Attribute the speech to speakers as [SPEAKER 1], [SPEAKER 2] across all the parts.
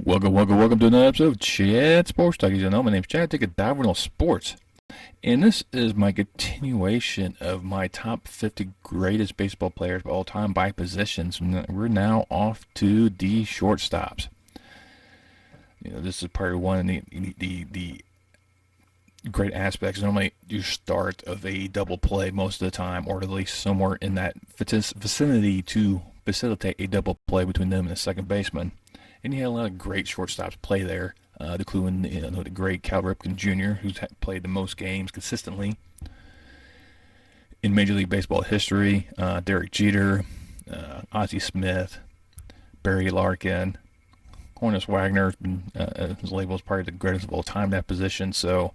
[SPEAKER 1] Welcome to another episode of Chad Sports Talk. As you know, my name's Chad. Take a dive into sports. And this is my continuation of my top 50 greatest baseball players of all time by positions. We're now off to the shortstops. This is part one of the great aspects. Normally, you start of a double play most of the time, or at least somewhere in that vicinity to facilitate a double play between them and the second baseman. And he had a lot of great shortstops play there, including the great Cal Ripken Jr., who's played the most games consistently in Major League Baseball history. Derek Jeter, Ozzie Smith, Barry Larkin, Honus Wagner is labeled as part of the greatest of all time in that position. So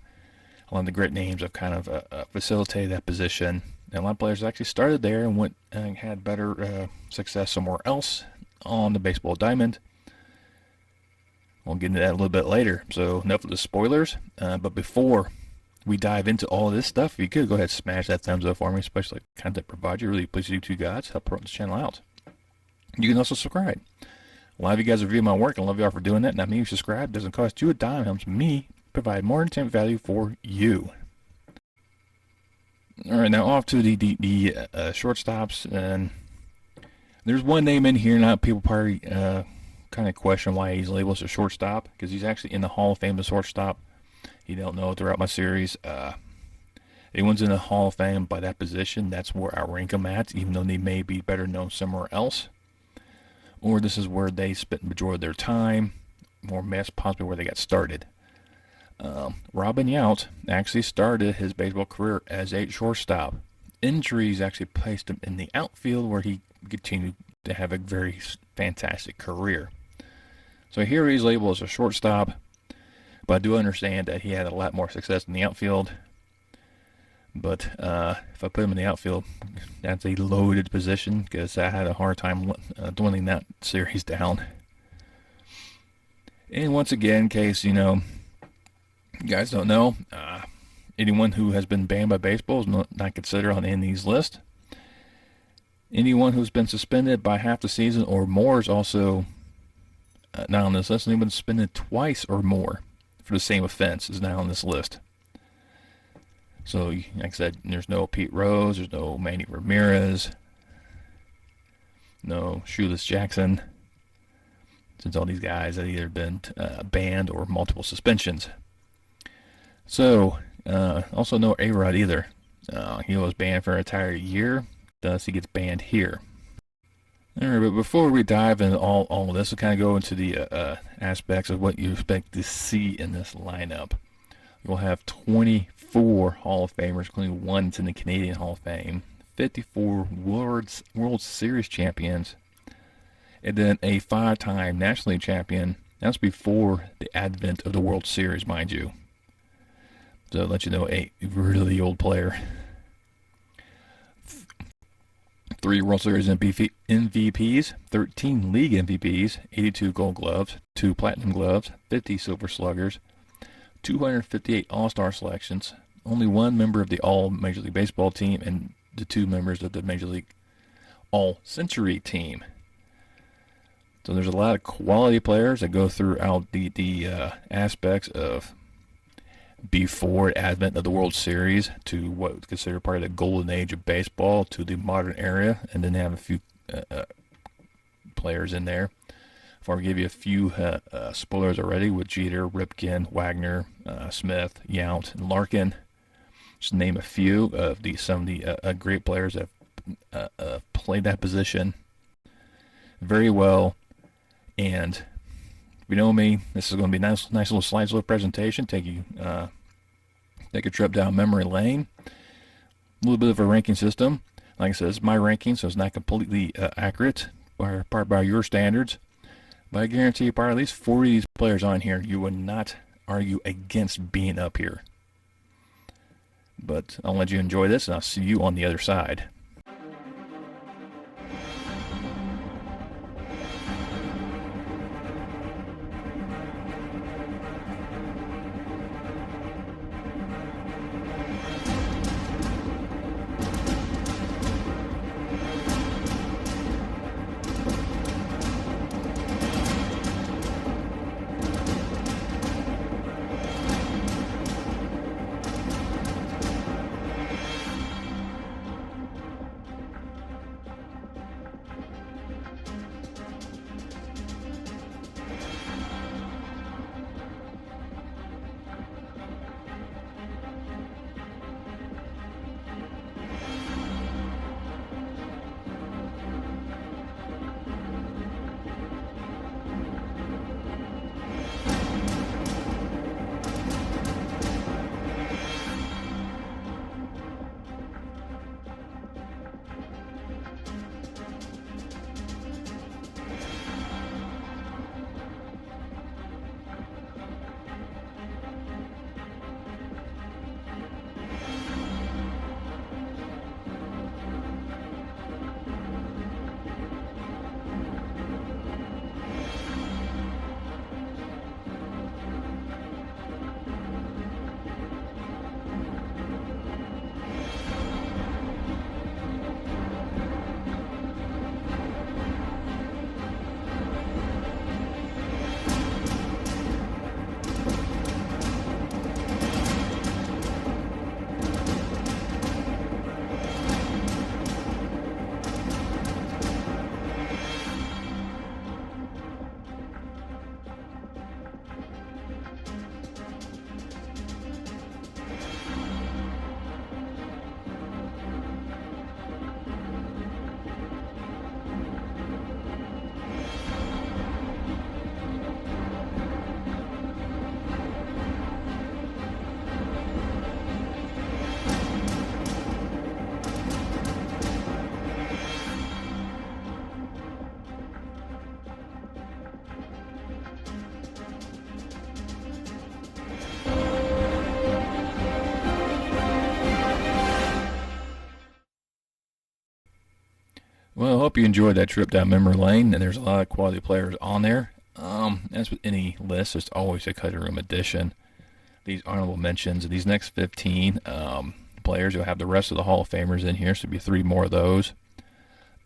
[SPEAKER 1] a lot of the great names have kind of facilitated that position. And a lot of players actually started there and went and had better success somewhere else on the baseball diamond. We'll get into that a little bit later. So enough of the spoilers. But before we dive into all of this stuff, if you could go ahead and smash that thumbs up for me, especially like content provider. Really please you two guys help promote this channel out. You can also subscribe. A lot of you guys review my work. I love you all for doing that. Now, me, you subscribe. Doesn't cost you a dime. It helps me provide more intent value for you. All right, now off to the shortstops. And there's one name in here. Not people probably kind of question why he's labeled as a shortstop, because he's actually in the Hall of Fame as shortstop. You don't know throughout my series. Anyone's in the Hall of Fame by that position, that's where I rank them at, even though they may be better known somewhere else. Or this is where they spent the majority of their time, or possibly where they got started. Robin Yount actually started his baseball career as a shortstop. Injuries actually placed him in the outfield, where he continued to have a very fantastic career. So here he's labeled as a shortstop, but I do understand that he had a lot more success in the outfield. But if I put him in the outfield, that's a loaded position, because I had a hard time dwindling that series down. And once again, in case you guys don't know, anyone who has been banned by baseball is not considered on any of these lists. Anyone who's been suspended by half the season or more is also not on this list. Anyone suspended twice or more for the same offense is now on this list. So, like I said, there's no Pete Rose, there's no Manny Ramirez, no Shoeless Jackson, since all these guys have either been banned or multiple suspensions. So, also no A-Rod either. He was banned for an entire year. Thus, he gets banned here. All right, but before we dive into all of this, we'll kind of go into the aspects of what you expect to see in this lineup. We'll have 24 Hall of Famers, including one in the Canadian Hall of Fame, 54 World Series champions, and then a 5-time National League champion. That's before the advent of the World Series, mind you. So, I'll let you know, a really old player. 3 World Series MVPs, 13 League MVPs, 82 Gold Gloves, 2 Platinum Gloves, 50 Silver Sluggers, 258 All-Star selections, only 1 member of the All-Major League Baseball team, and the 2 members of the Major League All-Century team. So there's a lot of quality players that go throughout the aspects of before the advent of the World Series to what was considered part of the golden age of baseball to the modern era, and then they have a few players in there. Before I give you a few spoilers already with Jeter, Ripken, Wagner, Smith, Yount, and Larkin. Just name a few of some of the great players that have played that position very well. And if you know me, this is going to be a nice little slideshow presentation. Take a trip down memory lane. A little bit of a ranking system. Like I said, it's my ranking, so it's not completely accurate by your standards. But I guarantee you, by at least 40 of these players on here, you would not argue against being up here. But I'll let you enjoy this, and I'll see you on the other side. Well, I hope you enjoyed that trip down memory lane, and there's a lot of quality players on there. As with any list, it's always a cutting room edition. These honorable mentions, these next 15 players, you'll have the rest of the Hall of Famers in here, so there'll be 3 more of those.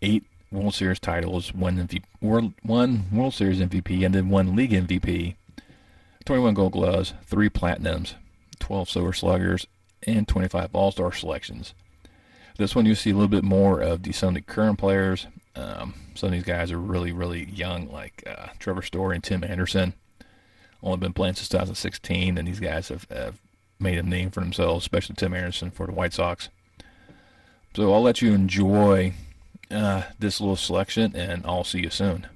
[SPEAKER 1] 8 World Series titles, 1 World Series MVP, and then 1 League MVP. 21 Gold Gloves, 3 Platinums, 12 Silver Sluggers, and 25 All-Star selections. This one you see a little bit more of some of the current players. Some of these guys are really, really young, like Trevor Story and Tim Anderson. Only been playing since 2016, and these guys have made a name for themselves, especially Tim Anderson for the White Sox. So I'll let you enjoy this little selection, and I'll see you soon.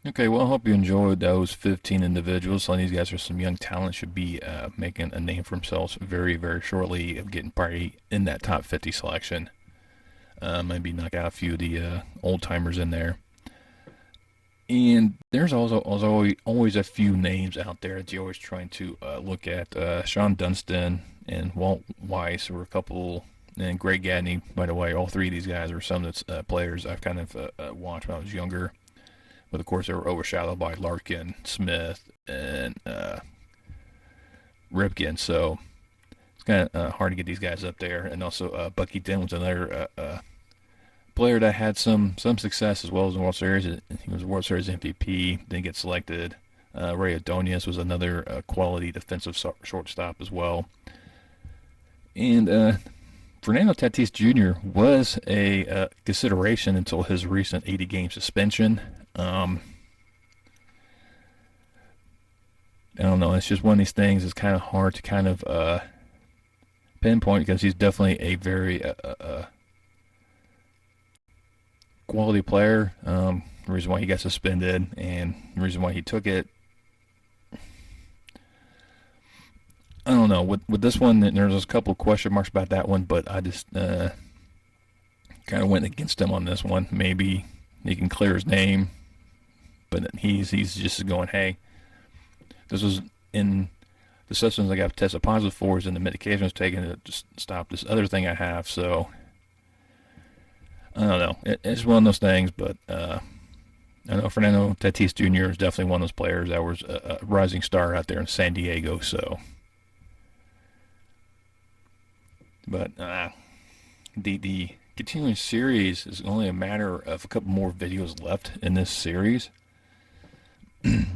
[SPEAKER 1] Okay, well, I hope you enjoyed those 15 individuals. Some of these guys are some young talent, should be making a name for themselves very, very shortly, of getting probably in that top 50 selection. Maybe knock out a few of the old-timers in there. And there's also always a few names out there that you're always trying to look at. Sean Dunston and Walt Weiss were a couple, and Greg Gadney, by the way. All 3 of these guys are some that's players I've kind of watched when I was younger. But of course, they were overshadowed by Larkin, Smith, and Ripken. So it's kind of hard to get these guys up there. And also, Bucky Dent was another player that had some success as well as in the World Series. He was a World Series MVP, didn't get selected. Ray Adonis was another quality defensive shortstop as well. And Fernando Tatis Jr. was a consideration until his recent 80-game suspension. I don't know. It's just one of these things. It's kind of hard to kind of pinpoint, because he's definitely a very quality player. The reason why he got suspended and the reason why he took it, I don't know. With this one, there's a couple question marks about that one, but I just kind of went against him on this one. Maybe he can clear his name, but he's just going, hey, this was in the substance I got tested positive for is in the medication I was taking to just stop this other thing I have. So I don't know. It's one of those things, but I know Fernando Tatis Jr. is definitely one of those players that was a rising star out there in San Diego. So, but the continuing series is only a matter of a couple more videos left in this series.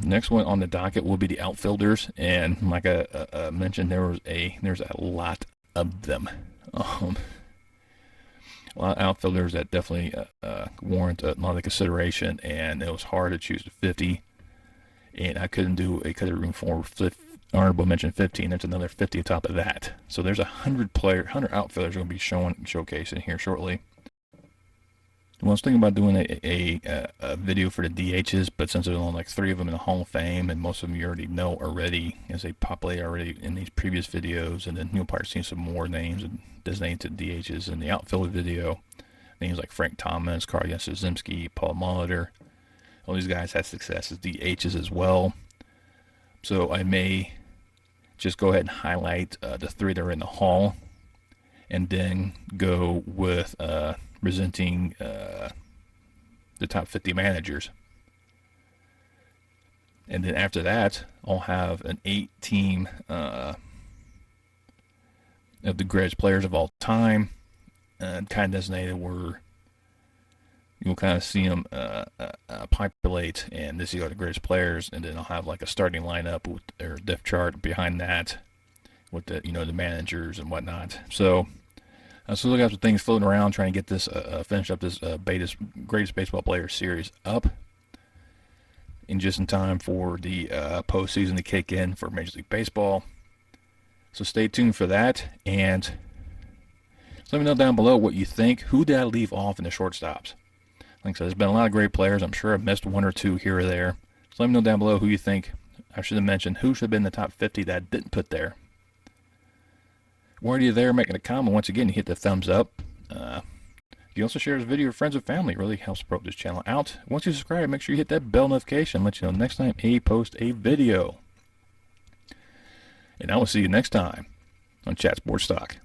[SPEAKER 1] Next one on the docket will be the Outfielders, and like I mentioned, there's a lot of them. A lot of outfielders that definitely warrant a lot of consideration, and it was hard to choose the 50, and I couldn't do a cutting room for honorable mention 15. There's another 50 on top of that, so there's 100 outfielders going to be showcasing here shortly. Well, I was thinking about doing a video for the DHs, but since there's only like 3 of them in the Hall of Fame, and most of them you already know already, as they populate already in these previous videos, and then you'll probably see some more names and designated DHs in the outfielder video. Names like Frank Thomas, Carl Yastrzemski, Paul Molitor. All these guys had success as DHs as well. So I may just go ahead and highlight the 3 that are in the Hall, and then go with presenting the top 50 managers. And then after that, I'll have an 8-team of the greatest players of all time, kind of designated where you'll kind of see them populate, and this is the greatest players, and then I'll have like a starting lineup with their depth chart behind that, with the the managers and whatnot. So So look at some things floating around, trying to get this finish up this greatest baseball player series up, and just in time for the postseason to kick in for Major League Baseball. So stay tuned for that, and so let me know down below what you think. Who did I leave off in the shortstops? Like I said, there's been a lot of great players. I'm sure I've missed one or two here or there. So let me know down below who you think. I should have mentioned who should have been in the top 50 that I didn't put there. While you're there making a comment, once again, you hit the thumbs up. You also share this video with friends and family. It really helps promote this channel out. Once you subscribe, make sure you hit that bell notification. Let you know next time I post a video. And I will see you next time on Chat Sports Talk.